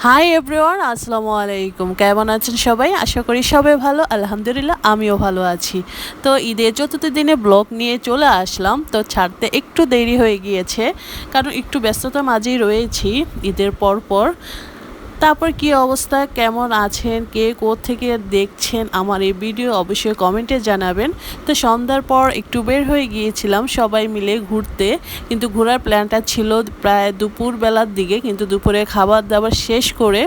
Hi everyone, আসসালামু আলাইকুম। কেমন আছেন সবাই? আশা করি সবাই ভালো। আলহামদুলিল্লাহ আমিও ভালো আছি। তো ঈদের চতুর্থ দিনে ব্লগ নিয়ে চলে আসলাম। তো ছাড়তে একটু দেরি হয়ে গিয়েছে, কারণ একটু ব্যস্ততার মাঝেই রয়েছি ঈদের পর। তারপর কি অবস্থা, কেমন আছেন, কে কোত্থেকে দেখছেন আমার এই ভিডিও অবশ্যই কমেন্টে জানাবেন। তো সন্ধ্যার পর একটু বের হয়ে গিয়েছিলাম সবাই মিলে ঘুরতে, কিন্তু ঘোরার প্ল্যানটা ছিল প্রায় দুপুরবেলার দিকে, কিন্তু দুপুরে খাবার দাবার শেষ করে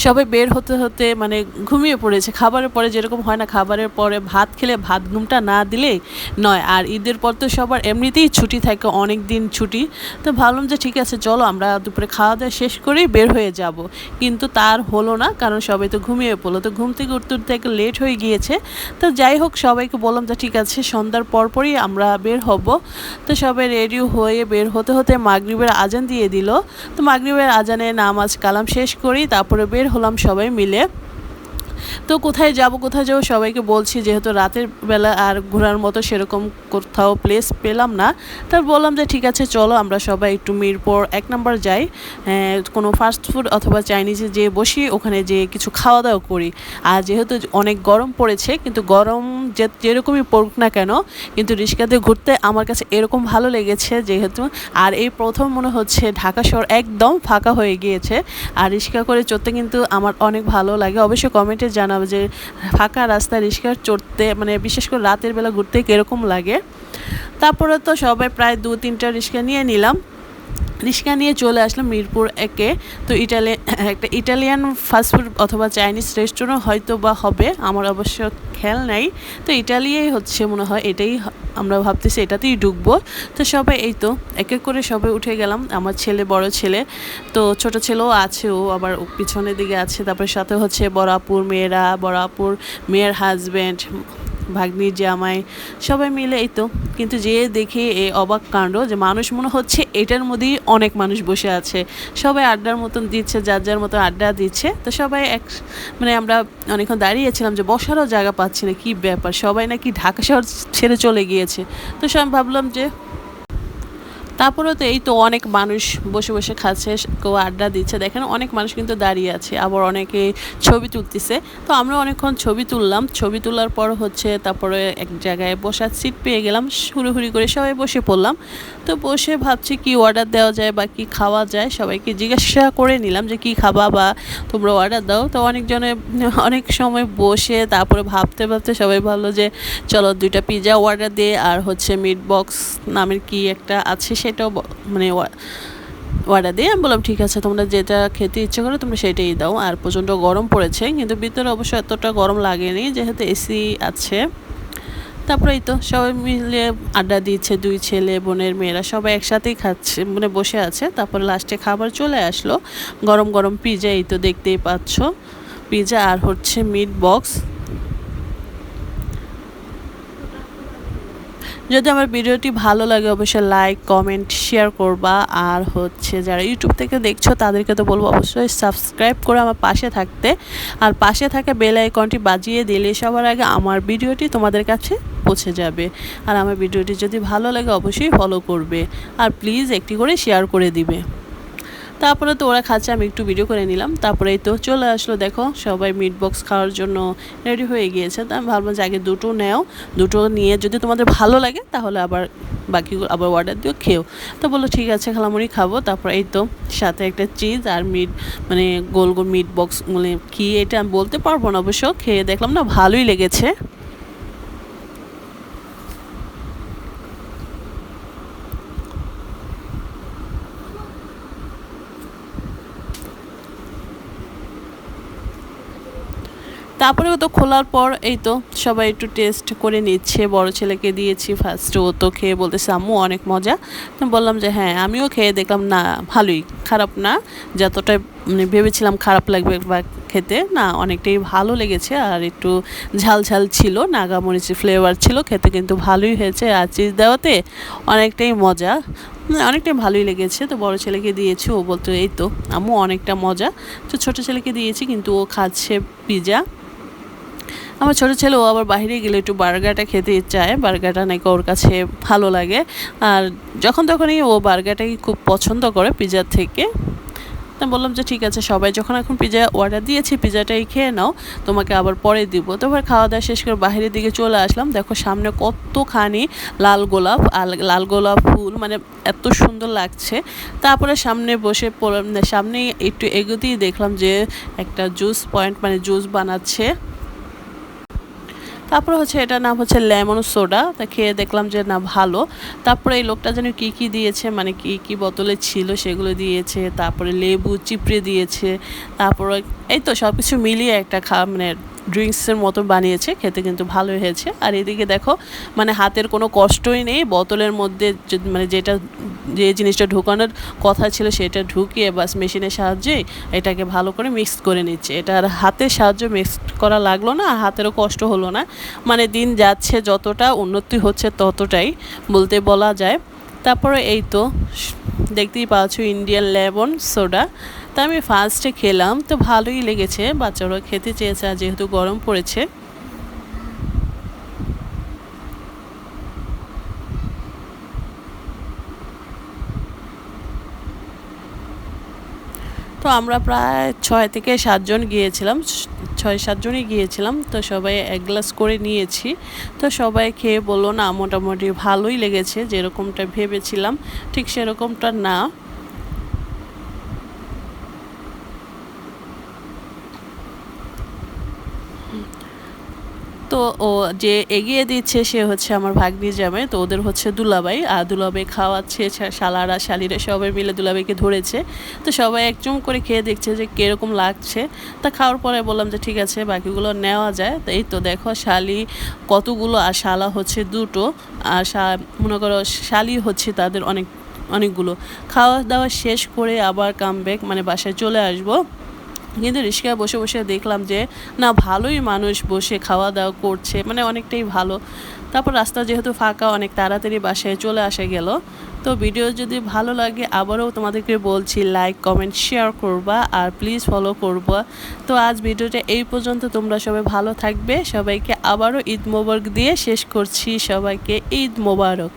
সবাই বের হতে হতে মানে ঘুমিয়ে পড়েছে। খাবারের পরে যেরকম হয় না, খাবারের পরে ভাত খেলে ভাত ঘুমটা না দিলেই নয়। আর ঈদের পর তো সবার এমনিতেই ছুটি থাকে, অনেক দিন ছুটি। তো ভাবলাম যে ঠিক আছে, চলো আমরা দুপুরে খাওয়া দাওয়া শেষ করেই বের হয়ে যাব। কিন্তু তার হলো না, কারণ সবাই তো ঘুমিয়ে পড়লো। তো ঘুম থেকে উঠতে উঠতে একটু লেট হয়ে গিয়েছে। তো যাই হোক, সবাইকে বললাম যে ঠিক আছে সন্ধ্যার পরপরই আমরা বের হব। তো সবাই রেডি হয়ে বের হতে হতে মাগরিবের আজান দিয়ে দিল। তো মাগরিবের আজানে নামাজ কালাম শেষ করি, তারপরে বের হলাম সবাই মিলে। তো কোথায় যাব সবাইকে বলছি, যেহেতু রাতের বেলা আর ঘোরার মতো সেরকম কোথাও প্লেস পেলাম না। তার বললাম যে ঠিক আছে চলো আমরা সবাই একটু মিরপুর 1 নম্বর যাই, কোনো ফাস্ট ফুড অথবা চাইনিজে যেয়ে বসি, ওখানে যেয়ে কিছু খাওয়া দাওয়া করি। আর যেহেতু অনেক গরম পড়েছে, কিন্তু গরম যেরকমই পড়ুক না কেন, কিন্তু রিক্সাতে ঘুরতে আমার কাছে এরকম ভালো লেগেছে যেহেতু। আর এই প্রথম মনে হচ্ছে ঢাকা শহর একদম ফাঁকা হয়ে গিয়েছে, আর রিক্সা করে চড়তে কিন্তু আমার অনেক ভালো লাগে। অবশ্যই কমেন্টে জানাবে যে ফাঁকা রাস্তায় রিক্সা চড়তে, মানে বিশেষ করে রাতের বেলা ঘুরতে কীরকম লাগে। তারপরে তো সবাই প্রায় 2-3টা রিক্সা নিয়ে নিলাম, রিক্সা নিয়ে চলে আসলাম মিরপুর 1-এ। তো একটা ইটালিয়ান ফাস্টফুড অথবা চাইনিজ রেস্টুরেন্ট হয়তো বা হবে, আমার অবশ্য খেয়াল নাই। তো ইটালিয়াই হচ্ছে মনে হয়, এটাই আমরা ভাবতেছি এটাতেই ঢুকবো। তো সবাই এই তো এক এক করে সবাই উঠে গেলাম। আমার ছেলে, বড় ছেলে, তো ছোট ছেলেও আছে, ও আবার পিছনের দিকে আছে। তারপরে সাথে হচ্ছে বড় আপুর মেয়েরা, বড় আপুর মেয়ের হাজব্যান্ড, ভাগ্নির জামাই, সবাই মিলে এই তো। কিন্তু যেয়ে দেখে এই অবাক কাণ্ড যে মানুষ মনে হচ্ছে এটার মধ্যেই অনেক মানুষ বসে আছে, সবাই আড্ডার মতন দিচ্ছে, যার যার মতো আড্ডা দিচ্ছে। তো সবাই মানে আমরা অনেকক্ষণ দাঁড়িয়েছিলাম যে বসারও জায়গা পাচ্ছি না, কী ব্যাপার, সবাই নাকি ঢাকা শহর ছেড়ে চলে গিয়েছে। তো সব ভাবলাম যে তারপরেও তো এই তো অনেক মানুষ বসে বসে খাচ্ছে, কেউ আড্ডা দিচ্ছে, দেখেন অনেক মানুষ কিন্তু দাঁড়িয়ে আছে, আবার অনেকে ছবি তুলতেছে। তো আমরা অনেকক্ষণ ছবি তুললাম, ছবি তোলার পর হচ্ছে তারপরে এক জায়গায় বসার সিট পেয়ে গেলাম, হুড়োহুড়ি করে সবাই বসে পড়লাম। তো বসে ভাবছি কি অর্ডার দেওয়া যায় বা কি খাওয়া যায়, সবাইকে জিজ্ঞাসা করে নিলাম যে কি খাবা বা তোমরা অর্ডার দাও। তো অনেকজনে অনেক সময় বসে তারপরে ভাবতে ভাবতে সবাই ভাবলো যে চলো 2টা পিৎজা অর্ডার দিয়ে, আর হচ্ছে মিট বক্স নামের কি একটা আছে সেটাও মানে অর্ডার দিয়ে। আমি বললাম ঠিক আছে, তোমরা যেটা খেতে ইচ্ছে করো তোমরা সেটাই দাও। আর প্রচণ্ড গরম পড়েছে, কিন্তু ভিতরে অবশ্য এতটা গরম লাগেনি যেহেতু এসি আছে। তারপরে এই তো সবাই মিলে আড্ডা দিচ্ছে, 2 ছেলে বোনের মেয়েরা সবাই একসাথেই খাচ্ছে, মানে বসে আছে। তারপরে লাস্টে খাবার চলে আসলো, গরম গরম পিৎজা, এই তো দেখতেই পাচ্ছ পিৎজা আর হচ্ছে মিট বক্স। যদি আমার ভিডিওটি ভালো লাগে অবশ্যই লাইক, কমেন্ট, শেয়ার করবা। আর হচ্ছে যারা ইউটিউব থেকে দেখছো তাদেরকে তো বলবো অবশ্যই সাবস্ক্রাইব করে আমার পাশে থাকতে, আর পাশে থাকা বেল আইকনটি বাজিয়ে দিলে সবার আগে আমার ভিডিওটি তোমাদের কাছে পৌঁছে যাবে। আর আমার ভিডিওটি যদি ভালো লাগে অবশ্যই ফলো করবে, আর প্লিজ একটি করে শেয়ার করে দিবে। তারপরে তো ওরা খাচ্ছে, আমি একটু ভিডিও করে নিলাম। তারপরে এই তো চলে আসলো, দেখো সবাই মিট বক্স খাওয়ার জন্য রেডি হয়ে গিয়েছে। তো আমি ভাবলাম যে আগে 2টো নেও, 2টো নিয়ে যদি তোমাদের ভালো লাগে তাহলে আবার বাকিগুলো আবার অর্ডার দিও, খেও। তো বললো ঠিক আছে খালামুড়ি খাবো। তারপর এই তো সাথে একটা চিজ আর মিট, মানে গোল গোল মিট বক্স, মানে কি এটা আমি বলতে পারবো না, অবশ্য খেয়ে দেখলাম না ভালোই লেগেছে। তারপরেও তো খোলার পর এই তো সবাই একটু টেস্ট করে নিচ্ছে, বড় ছেলেকে দিয়েছি ফার্স্ট, ও তো খেয়ে বলতেছে আম্মু অনেক মজা। তো বললাম যে হ্যাঁ আমিও খেয়ে দেখলাম, না ভালোই, খারাপ না, যতটা মানে ভেবেছিলাম খারাপ লাগবে বা খেতে, না অনেকটাই ভালো লেগেছে। আর একটু ঝাল ঝাল ছিল, নাগামরিচের ফ্লেভার ছিল, খেতে কিন্তু ভালোই হয়েছে। আর চিজ দেওয়াতে অনেকটাই মজা, অনেকটাই ভালোই লেগেছে। তো বড় ছেলেকে দিয়েছি, ও বলতো এই তো আম্মু অনেকটা মজা। তো ছোটো ছেলেকে দিয়েছি, কিন্তু ও খাচ্ছে পিৎজা। আমার ছোটো ছেলে ও আবার বাইরে গেলে একটু বার্গারটা খেতে চায়, বার্গারটা নাকি ওর কাছে ভালো লাগে। আর যখন তখনই ও বার্গারটাকে খুব পছন্দ করে পিৎজার থেকে। তো বললাম যে ঠিক আছে, সবাই যখন এখন পিৎজা অর্ডার দিয়েছি পিৎজাটাই খেয়ে নাও, তোমাকে আবার পরে দিব। তারপর খাওয়া দাওয়া শেষ করে বাইরের দিকে চলে আসলাম। দেখো সামনে কতখানি লাল গোলাপ আর লাল গোলাপ ফুল, মানে এত সুন্দর লাগছে। তারপরে সামনে বসে সামনে একটু এগোতেই দেখলাম যে একটা জুস পয়েন্ট, মানে জুস বানাচ্ছে। তারপরে হচ্ছে এটার নাম হচ্ছে লেমন সোডা। তা খেয়ে দেখলাম যে না ভালো। তারপরে এই লোকটা যেন কী কী দিয়েছে, মানে কী কী বোতলে ছিল সেগুলো দিয়েছে, তারপরে লেবু চিপড়ে দিয়েছে, তারপরে এই তো সব কিছু মিলিয়ে একটা মানে ড্রিঙ্কসের মতো বানিয়েছে, খেতে কিন্তু ভালোই হয়েছে। আর এদিকে দেখো মানে হাতের কোনো কষ্টই নেই, বোতলের মধ্যে মানে যে জিনিসটা ঢোকানোর কথা ছিল সেটা ঢুকিয়ে বাস মেশিনের সাহায্যে এটাকে ভালো করে মিক্স করে নিচ্ছে। এটা আর হাতের সাহায্যে মিক্স করা লাগলো না, আর হাতেরও কষ্ট হলো না। মানে দিন যাচ্ছে যতটা উন্নতি হচ্ছে ততটাই বলতে বলা যায়। তারপরে এই তো দেখতেই পাচ্ছ ইন্ডিয়ান লেমন সোডা। তা আমি ফার্স্টে খেলাম, তো ভালোই লেগেছে, বাচ্চারা খেতে চেয়েছে আর যেহেতু গরম পড়েছে। তো আমরা প্রায় 6 থেকে 7 জন গিয়েছিলাম, 6-7 জনই গিয়েছিলাম। তো সবাই এক গ্লাস করে নিয়েছি। তো সবাই খেয়ে বললো না মোটামুটি ভালোই লেগেছে, যেরকমটা ভেবেছিলাম ঠিক সেরকমটা না। তো ও যে এগিয়ে দিচ্ছে সে হচ্ছে আমার ভাগ্নি জামাই, তো ওদের হচ্ছে দুলাভাই, আর দুলাভাই খাওয়াচ্ছে, শালারা শালিরা সবাই মিলে দুলাভাইকে ধরেছে। তো সবাই একচুম করে খেয়ে দেখছে যে কীরকম লাগছে। তা খাওয়ার পরে বললাম যে ঠিক আছে বাকিগুলো নেওয়া যায়। তো এই তো দেখো শালি কতগুলো আর শালা হচ্ছে দুটো, আর মনে করো শালি হচ্ছে তাদের অনেকগুলো। খাওয়া দাওয়া শেষ করে আবার কামব্যাক, মানে বাসায় চলে আসবো। কিন্তু রিক্সায় বসে বসে দেখলাম যে না ভালোই মানুষ বসে খাওয়া দাওয়া করছে, মানে অনেকটাই ভালো। তারপর রাস্তা যেহেতু ফাঁকা, অনেক তাড়াতাড়ি বাসায় চলে আসা গেল। তো ভিডিও যদি ভালো লাগে আবারও তোমাদেরকে বলছি লাইক কমেন্ট শেয়ার করবা, আর প্লিজ ফলো করবা। তো আজ ভিডিওটা এই পর্যন্ত, তোমরা সবাই ভালো থাকবে। সবাইকে আবারও ঈদ মোবারক দিয়ে শেষ করছি, সবাইকে ঈদ মোবারক।